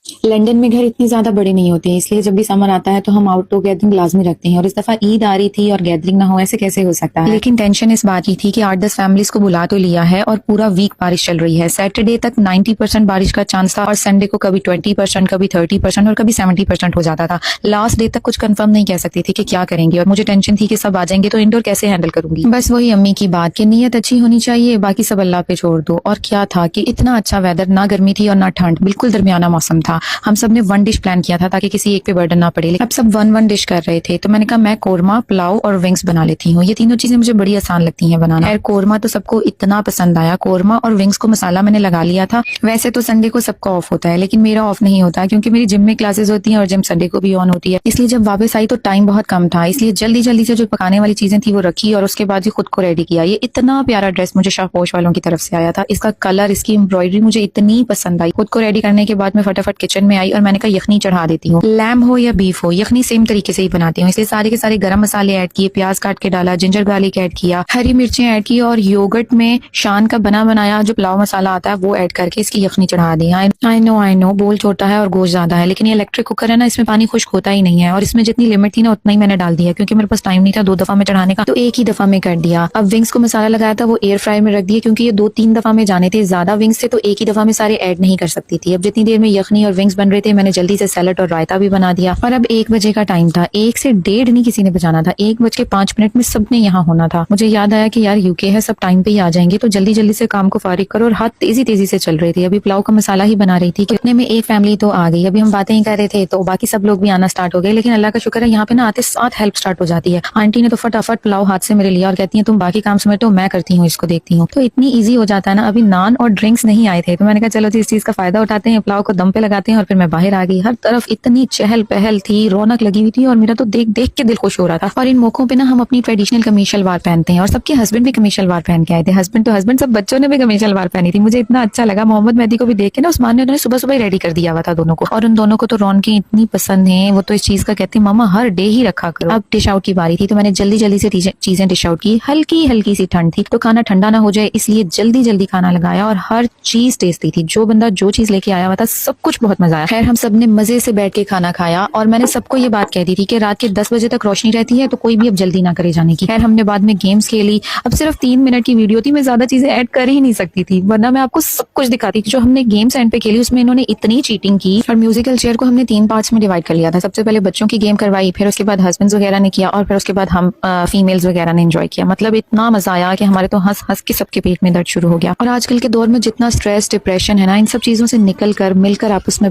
London में घर इतने ज्यादा बड़े नहीं होते हैं, इसलिए जब भी समर आता है तो हम आउटडोर गैदरिंग लाजमी रखते हैं। और इस दफा ईद आ रही थी और गैदरिंग ना हो, ऐसे कैसे हो सकता है। लेकिन टेंशन इस बात की थी कि 8-10 फैमिलीज को बुला तो लिया है और पूरा वीक बारिश चल रही है। सैटरडे तक 90% बारिश का चांस था और संडे को कभी 20%, कभी 30% और कभी 70% हो जाता था। लास्ट डे तक कुछ कंफर्म नहीं कह सकती थी कि क्या करेंगे, और मुझे टेंशन थी कि सब आ जाएंगे तो इंडोर कैसे हैंडल करूंगी। बस वही अम्मी की बात की नीयत अच्छी होनी चाहिए, बाकी सब अल्लाह पे छोड़ दो। और क्या था कि इतना अच्छा वेदर, ना गर्मी थी और ना ठंड, बिल्कुल दरमियाना मौसम था। हम सब ने वन डिश प्लान किया था ताकि किसी एक पे बर्डन ना पड़े। अब सब वन वन डिश कर रहे थे तो मैंने कहा मैं कोरमा, पुलाव और विंग्स बना लेती हूँ। ये तीनों चीजें मुझे बड़ी आसान लगती हैं बनाना। खैर कोरमा तो सबको इतना पसंद आया। कोरमा और विंग्स को मसाला मैंने लगा लिया था। वैसे तो संडे को सबका ऑफ होता है, लेकिन मेरा ऑफ नहीं होता क्योंकि मेरी जिम में क्लासेस होती हैं और जिम संडे को भी ऑन होती है। इसलिए जब वापस आई तो टाइम बहुत कम था, इसलिए जल्दी जल्दी से जो पकाने वाली चीजें थी वो रखी और उसके बाद ही खुद को रेडी किया। ये इतना प्यारा ड्रेस मुझे शाहपोश वालों की तरफ से आया था। इसका कलर, इसकी एम्ब्रॉयडरी मुझे इतनी पसंद आई। खुद को रेडी करने के बाद मैं फटाफट किचन में आई और मैंने कहा यखनी चढ़ा देती हूँ। लैम हो या बीफ हो, यखनी सेम तरीके से ही बनाती हूँ। इसलिए सारे के सारे गरम मसाले ऐड किए, प्याज काट के डाला, जिंजर गार्लिक ऐड किया, हरी मिर्चें ऐड की और योगर्ट में शान का बना बनाया जो पुलाव मसाला आता है वो ऐड करके इसकी यखनी चढ़ा दी। आई नो बोल छोटा है और गोश्त ज्यादा है, लेकिन ये इलेक्ट्रिक कुकर है ना, इसमें पानी खुश्क होता ही नहीं है। और इसमें जितनी लिमिट थी ना उतना ही मैंने डाल दिया क्योंकि मेरे पास टाइम नहीं था 2 दफा में चढ़ाने का, तो एक ही दफा में कर दिया। अब विंग्स को मसाला लगाया था वो एयर फ्राई में रख दिया क्योंकि ये 2-3 दफा में जाने थे। ज्यादा विंग्स थे तो एक ही दफा में सारे ऐड नहीं कर सकती थी। अब जितनी देर में यखनी और विंग्स बन रहे थे मैंने जल्दी से सैलेड और रायता भी बना दिया। और अब 1 बजे का टाइम था, 1 से 1:30 नहीं किसी ने बजाना था, 1:05 में सबने यहाँ होना था। मुझे याद आया कि यार यूके है, सब टाइम पे ही आ जाएंगे, तो जल्दी जल्दी से काम को फारिग करो। और हाथ तेजी तेजी से चल रही थी, अभी पुलाव का मसाला ही बना रही थी कि इतने में एक फैमिली तो आ गई। अभी हम बातें ही कर रहे थे तो बाकी सब लोग भी आना स्टार्ट हो गए। लेकिन अल्लाह का शुक्र है यहाँ पे ना आते साथ हेल्प स्टार्ट हो जाती है। आंटी ने तो फटाफट पुलाव हाथ से मेरे लिया और कहती है तुम बाकी काम समेटो, मैं करती हूँ, इसको देखती हूँ। तो इतनी ईजी हो जाता है ना। अभी नान और ड्रिंक्स नहीं आए थे तो मैंने कहा चलो जी इस चीज का फायदा उठाते हैं, पुलाव को दम पे लगाते हैं। और फिर मैं बाहर आ गई। हर तरफ इतनी चहल पहल थी, रौनक लगी हुई थी और मेरा तो देख देख के दिल खुश हो रहा था। और इन मौकों पे ना हम अपनी ट्रेडिशनल कमीज शलवार पहनते हैं और सबके हस्बैंड भी कमीज शलवार पहन के आए थे। हस्बैंड तो हस्बैंड, सब बच्चों ने भी कमीज शलवार पहनी थी। मुझे इतना अच्छा लगा। मोहम्मद मेहदी को भी देख के ना उस्मान ने उन्हें सुबह सुबह ही रेडी कर दिया हुआ था दोनों को। और उन दोनों को तो रौनकें इतनी पसंद है, वो तो इस चीज का कहते हैं मामा हर डे ही रखा करो। अब डिश आउट की बारी थी तो मैंने जल्दी जल्दी से चीजें डिश आउट की। हल्की हल्की सी ठंड थी तो खाना ठंडा ना हो जाए इसलिए जल्दी जल्दी खाना लगाया और हर चीज टेस्टी थी। जो बंदा जो चीज लेके आया हुआ था सब कुछ बहुत मजा आया। खैर हम सब ने मजे से बैठ के खाना खाया और मैंने सबको ये बात कह दी थी कि रात के 10 बजे तक रोशनी रहती है तो कोई भी अब जल्दी ना करे जाने की। खैर हमने बाद में गेम्स खेली। अब सिर्फ 3 मिनट की वीडियो थी, मैं ज्यादा चीजें ऐड कर ही नहीं सकती थी वरना मैं आपको सब कुछ दिखाती। जो हमने गेम्स एंड पे खेली उसमें इन्होंने इतनी चीटिंग की। और म्यूजिकल चेयर को हमने 3 पार्ट्स में डिवाइड कर लिया था। सबसे पहले बच्चों की गेम करवाई, फिर उसके बाद हस्बैंड्स वगैरह ने किया और फिर उसके बाद हम फीमेल्स वगैरह ने एंजॉय किया। मतलब इतना मजा आया कि हमारे तो हंस हंस के सबके पेट में दर्द शुरू हो गया। और आजकल के दौर में जितना स्ट्रेस डिप्रेशन है ना, इन सब चीजों से निकल कर मिलकर आपस में